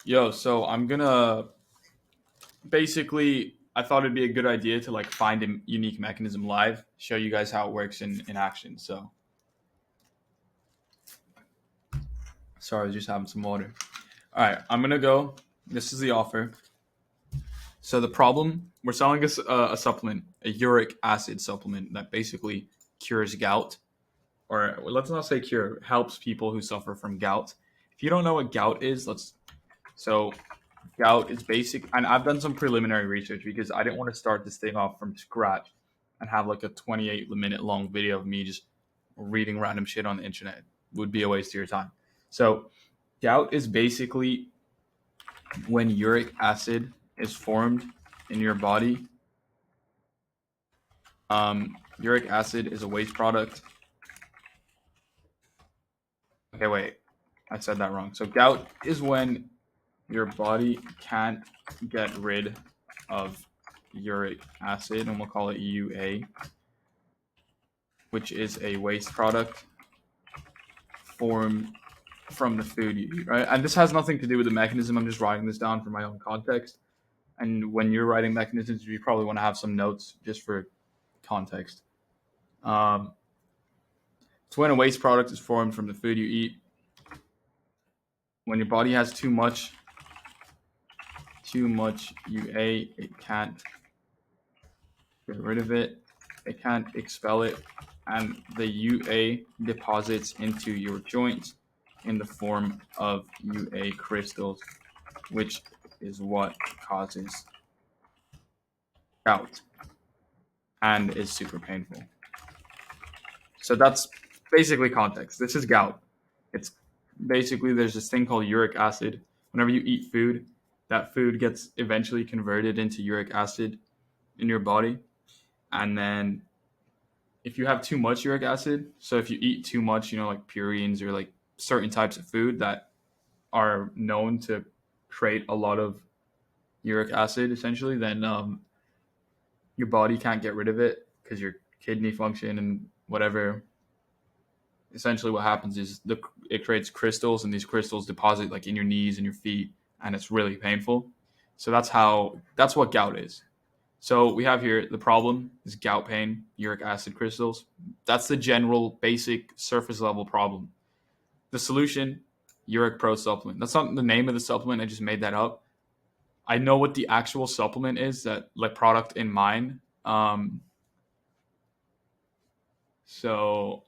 Yo, so I'm gonna basically. I thought it'd be a good idea to like find a unique mechanism live, show you guys how it works in action. So, sorry, I was just having some water. All right, I'm gonna go. This is the offer. So the problem, we're selling a supplement, a uric acid supplement that basically cures gout, or let's not say cure, helps people who suffer from gout. If you don't know what gout is, so gout is basic, and I've done some preliminary research because I didn't want to start this thing off from scratch and have like a 28-minute long video of me just reading random shit on the internet. It would be a waste of your time. So gout is basically when uric acid is formed in your body. Uric acid is a waste product. Okay, wait, I said that wrong. So gout is when your body can't get rid of uric acid, and we'll call it UA, which is a waste product formed from the food you eat, right? And this has nothing to do with the mechanism. I'm just writing this down for my own context. And when you're writing mechanisms, you probably want to have some notes just for context. It's when a waste product is formed from the food you eat. When your body has too much UA, it can't get rid of it. It can't expel it, and the UA deposits into your joints in the form of UA crystals, which is what causes gout and is super painful. So that's basically context. This is gout. It's basically, there's this thing called uric acid. Whenever you eat food, that food gets eventually converted into uric acid in your body. And then if you have too much uric acid, so if you eat too much, like purines or like certain types of food that are known to create a lot of uric acid, essentially, then your body can't get rid of it because your kidney function and whatever. Essentially what happens is it creates crystals, and these crystals deposit like in your knees and your feet, and it's really painful. So that's what gout is. So we have here, the problem is gout pain, uric acid crystals. That's the general basic surface level problem. The solution, Uric Pro supplement. That's not the name of the supplement. I just made that up. I know what the actual supplement is, that like product in mind. So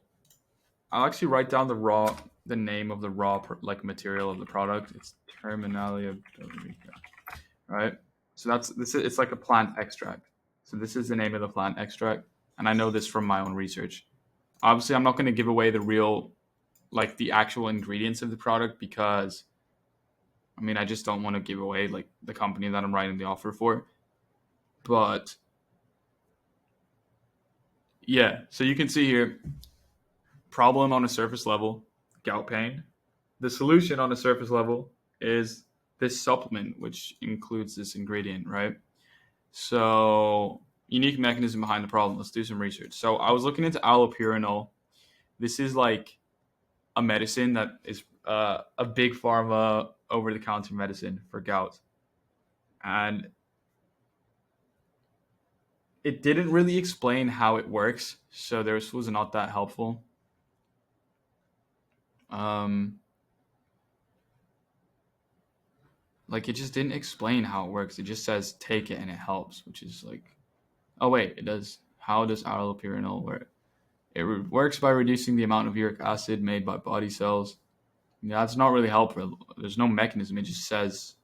I'll actually write down the name of the raw like material of the product. It's Terminalia Bellerica, right? So it's like a plant extract. So this is the name of the plant extract, and I know this from my own research. Obviously, I'm not going to give away the actual ingredients of the product, because I just don't want to give away like the company that I'm writing the offer for. But yeah, so you can see here, problem on a surface level, gout pain. The solution on a surface level is this supplement, which includes this ingredient, right? So, unique mechanism behind the problem. Let's do some research. So I was looking into allopurinol. This is like a medicine that is a big pharma over-the-counter medicine for gout. And it didn't really explain how it works, so this was not that helpful. It just didn't explain how it works. It just says take it and it helps, which is like, oh wait, it does. How does allopurinol work? It works by reducing the amount of uric acid made by body cells. Yeah, that's not really helpful. There's no mechanism. It just says,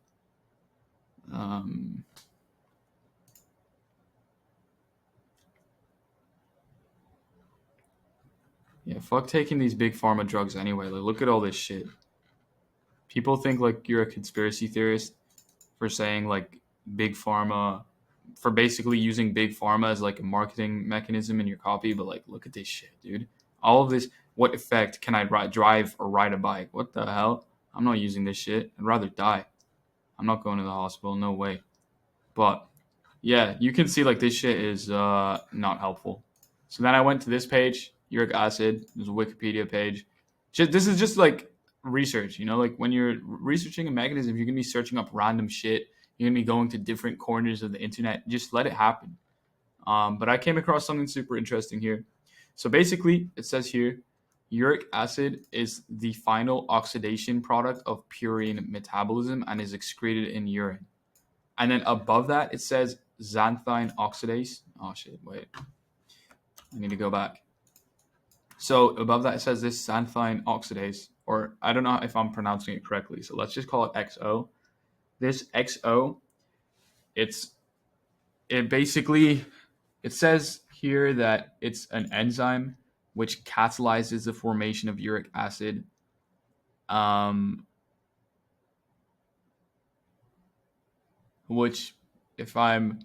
yeah, fuck taking these big pharma drugs anyway. Like, look at all this shit. People think like you're a conspiracy theorist for saying like big pharma, for basically using big pharma as like a marketing mechanism in your copy. But like, look at this shit, dude. All of this. What effect can I drive or ride a bike? What the hell? I'm not using this shit. I'd rather die. I'm not going to the hospital. No way. But yeah, you can see like this shit is not helpful. So then I went to this page, uric acid. There's a Wikipedia page. This is just like research. Like when you're researching a mechanism, you're gonna be searching up random shit. You're gonna be going to different corners of the internet. Just let it happen. But I came across something super interesting here. So basically, it says here, uric acid is the final oxidation product of purine metabolism and is excreted in urine. And then above that, it says xanthine oxidase. Oh shit, wait. I need to go back. So above that, it says this xanthine oxidase, or I don't know if I'm pronouncing it correctly. So let's just call it XO. This XO, it basically, it says here that it's an enzyme which catalyzes the formation of uric acid. Which, if I'm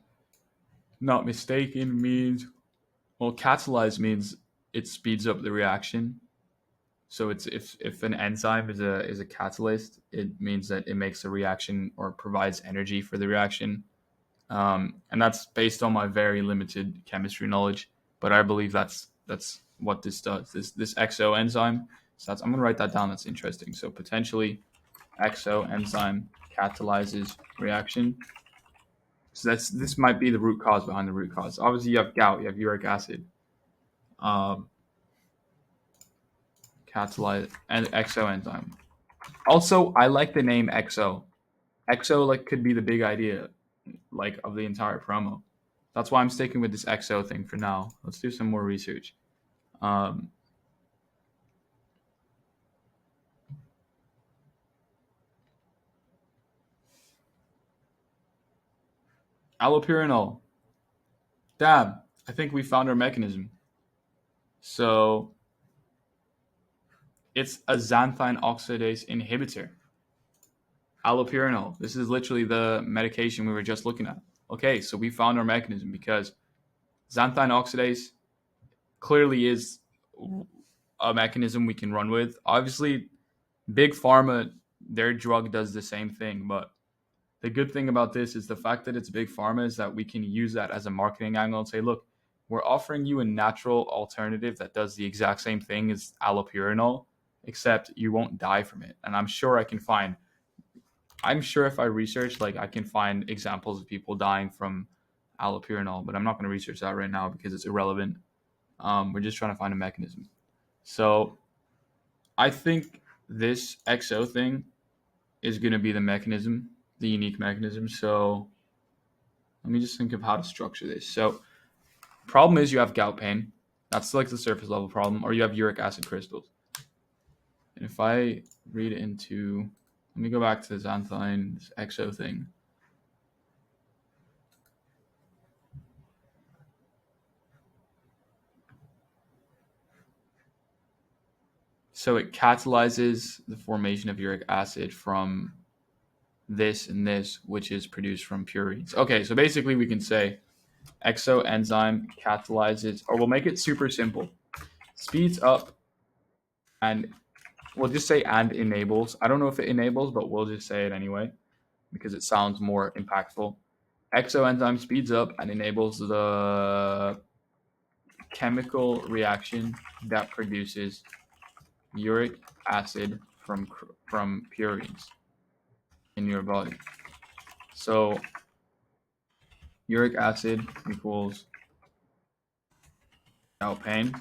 not mistaken, means, well, catalyze means it speeds up the reaction. So it's if an enzyme is a catalyst, it means that it makes a reaction or provides energy for the reaction. And that's based on my very limited chemistry knowledge, but I believe that's what this does. This XO enzyme. So I'm gonna write that down. That's interesting. So potentially, XO enzyme catalyzes reaction. So this might be the root cause behind the root cause. Obviously, you have gout, you have uric acid, catalyze and XO enzyme. Also, I like the name XO. XO like could be the big idea, like of the entire promo. That's why I'm sticking with this XO thing for now. Let's do some more research. Allopurinol. Damn, I think we found our mechanism. So it's a xanthine oxidase inhibitor. Allopurinol. This is literally the medication we were just looking at. Okay, so we found our mechanism because xanthine oxidase clearly is a mechanism we can run with. Obviously, Big Pharma, their drug does the same thing, but the good thing about this is the fact that it's Big Pharma is that we can use that as a marketing angle and say, look, we're offering you a natural alternative that does the exact same thing as allopurinol, except you won't die from it. And I'm sure if I research, like I can find examples of people dying from allopurinol, but I'm not going to research that right now because it's irrelevant. We're just trying to find a mechanism. So I think this XO thing is going to be the mechanism, the unique mechanism. So let me just think of how to structure this. So problem is you have gout pain. That's like the surface level problem, or you have uric acid crystals. And if I read into, let me go back to the xanthine XO thing. So it catalyzes the formation of uric acid from this and this, which is produced from purines. Okay, so basically we can say XO enzyme catalyzes, or we'll make it super simple. Speeds up, and we'll just say and enables. I don't know if it enables, but we'll just say it anyway because it sounds more impactful. XO enzyme speeds up and enables the chemical reaction that produces uric acid from purines in your body. So uric acid equals gout pain.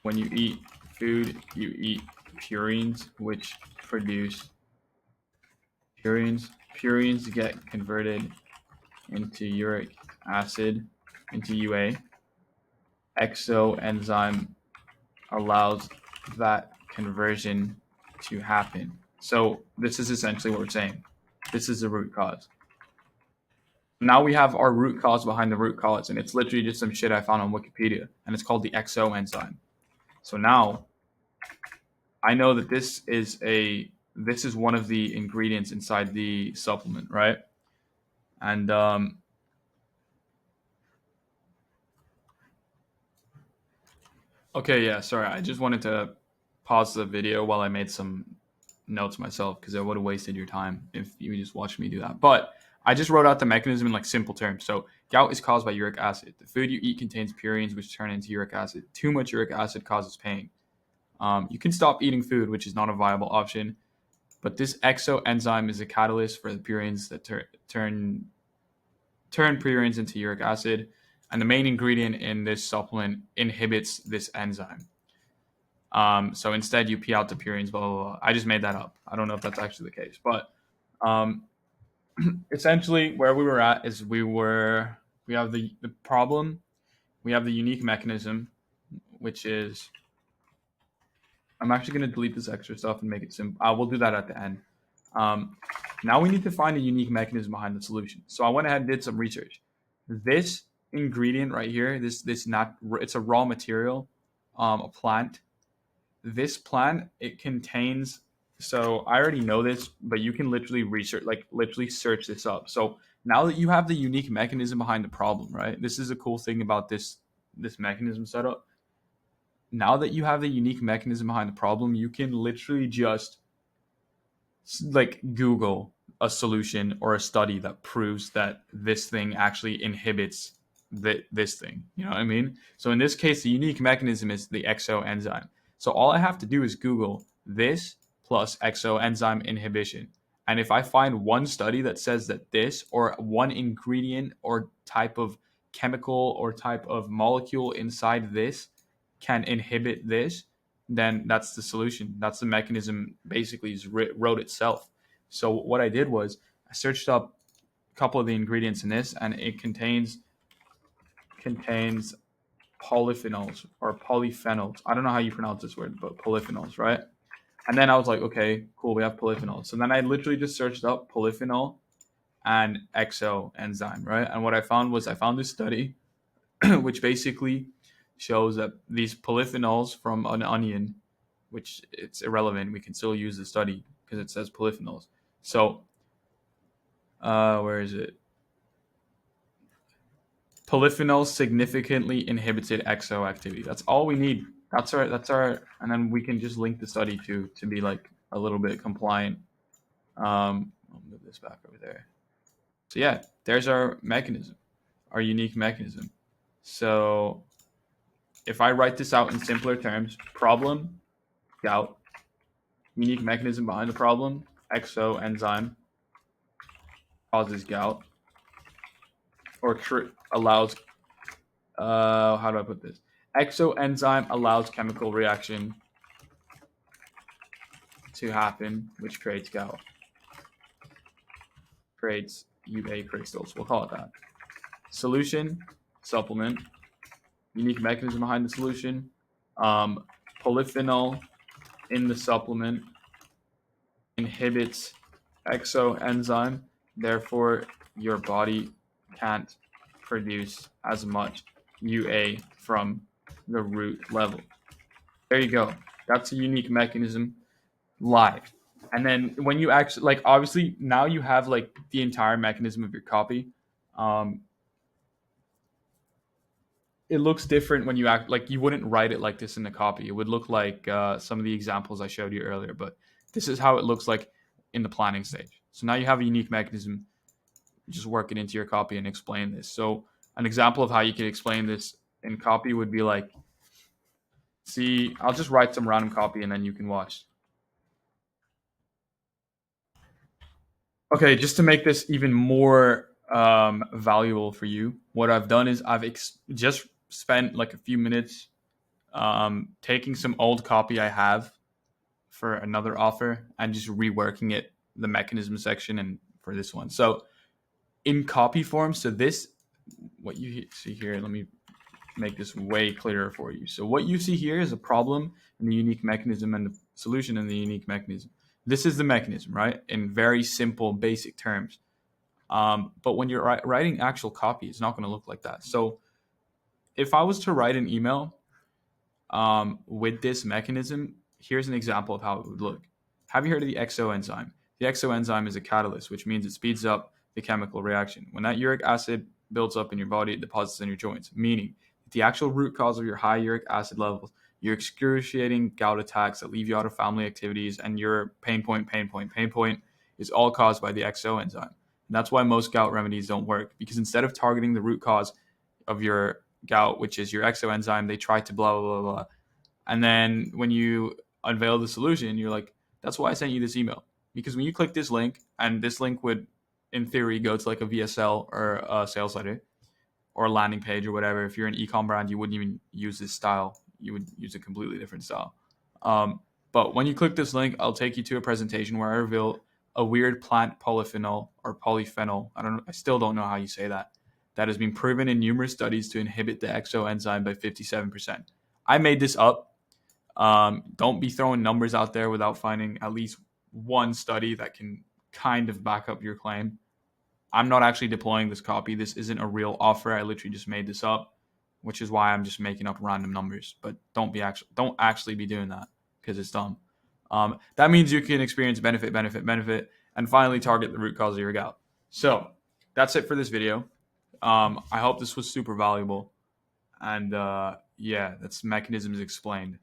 When you eat food, you eat purines, which produce purines. Purines get converted into uric acid, into UA. XO enzyme allows that conversion to happen. So this is essentially what we're saying. This is the root cause. Now we have our root cause behind the root cause, and it's literally just some shit I found on Wikipedia, and it's called the XO enzyme. So now I know that this is one of the ingredients inside the supplement, right? And okay, yeah, sorry. I just wanted to pause the video while I made some notes myself because I would have wasted your time if you just watched me do that. But I just wrote out the mechanism in like simple terms. So gout is caused by uric acid. The food you eat contains purines which turn into uric acid. Too much uric acid causes pain. You can stop eating food, which is not a viable option. But this exoenzyme is a catalyst for the purines that turn purines into uric acid, and the main ingredient in this supplement inhibits this enzyme. So instead, you pee out the purines. Blah blah blah. I just made that up. I don't know if that's actually the case, but um, essentially, where we were at is we have the problem, we have the unique mechanism, which is I'm actually going to delete this extra stuff and make it simple. We'll do that at the end. Now we need to find a unique mechanism behind the solution. So I went ahead and did some research. This ingredient right here, it's a raw material, a plant. This plant, it contains, so I already know this, but you can literally literally search this up. So now that you have the unique mechanism behind the problem, right? This is a cool thing about this mechanism setup. Now that you have the unique mechanism behind the problem, you can literally just like Google a solution or a study that proves that this thing actually inhibits this thing. You know what I mean? So in this case, the unique mechanism is the exoenzyme. So all I have to do is Google this plus exoenzyme inhibition. And if I find one study that says that this or one ingredient or type of chemical or type of molecule inside this can inhibit this, then that's the solution. That's the mechanism basically wrote itself. So what I did was I searched up a couple of the ingredients in this, and it contains polyphenols or polyphenols. I don't know how you pronounce this word, but polyphenols, right? And then I was like, okay, cool, we have polyphenols. So then I literally just searched up polyphenol and exoenzyme, right? And what I found this study, which basically shows that these polyphenols from an onion, which it's irrelevant, we can still use the study because it says polyphenols. So, where is it? Polyphenols significantly inhibited exo activity. That's all we need. That's our, and then we can just link the study to be like a little bit compliant. I'll move this back over there. So yeah, there's our mechanism, our unique mechanism. So if I write this out in simpler terms, problem, gout, unique mechanism behind the problem, exoenzyme causes gout, or allows, how do I put this? Exoenzyme allows chemical reaction to happen, which creates gout. Creates UA crystals. We'll call it that. Solution, supplement, unique mechanism behind the solution, polyphenol in the supplement inhibits exoenzyme, therefore your body can't produce as much UA from the root level. There you go. That's a unique mechanism live. And then when you actually, like, obviously now you have like the entire mechanism of your copy. It looks different when you act like you wouldn't write it like this in the copy. It would look like some of the examples I showed you earlier, but this is how it looks like in the planning stage. So now you have a unique mechanism. You just work it into your copy and explain this. So an example of how you could explain this in copy would be like, see, I'll just write some random copy and then you can watch. Okay, just to make this even more valuable for you, what I've done is I've just spent like a few minutes taking some old copy I have for another offer and just reworking it, the mechanism section, and for this one. So in copy form, so this, what you see here, let me make this way clearer for you. So what you see here is a problem and the unique mechanism and the solution and the unique mechanism. This is the mechanism, right? In very simple, basic terms. But when you're writing actual copy, it's not going to look like that. So if I was to write an email with this mechanism, here's an example of how it would look. Have you heard of the exoenzyme? The exoenzyme is a catalyst, which means it speeds up the chemical reaction. When that uric acid builds up in your body, it deposits in your joints, meaning the actual root cause of your high uric acid levels, your excruciating gout attacks that leave you out of family activities, and your pain point is all caused by the exoenzyme. And that's why most gout remedies don't work, because instead of targeting the root cause of your gout, which is your exoenzyme, they try to blah, blah, blah, blah. And then when you unveil the solution, you're like, that's why I sent you this email. Because when you click this link, and this link would, in theory, go to like a VSL or a sales letter or a landing page or whatever. If you're an e-com brand, you wouldn't even use this style. You would use a completely different style. But when you click this link, I'll take you to a presentation where I reveal a weird plant polyphenol or polyphenol. I still don't know how you say that. That has been proven in numerous studies to inhibit the exo enzyme by 57%. I made this up. Don't be throwing numbers out there without finding at least one study that can kind of back up your claim. I'm not actually deploying this copy. This isn't a real offer. I literally just made this up, which is why I'm just making up random numbers. But don't actually be doing that because it's dumb. That means you can experience benefit, and finally target the root cause of your gout. So that's it for this video. I hope this was super valuable. And yeah, that's mechanisms explained.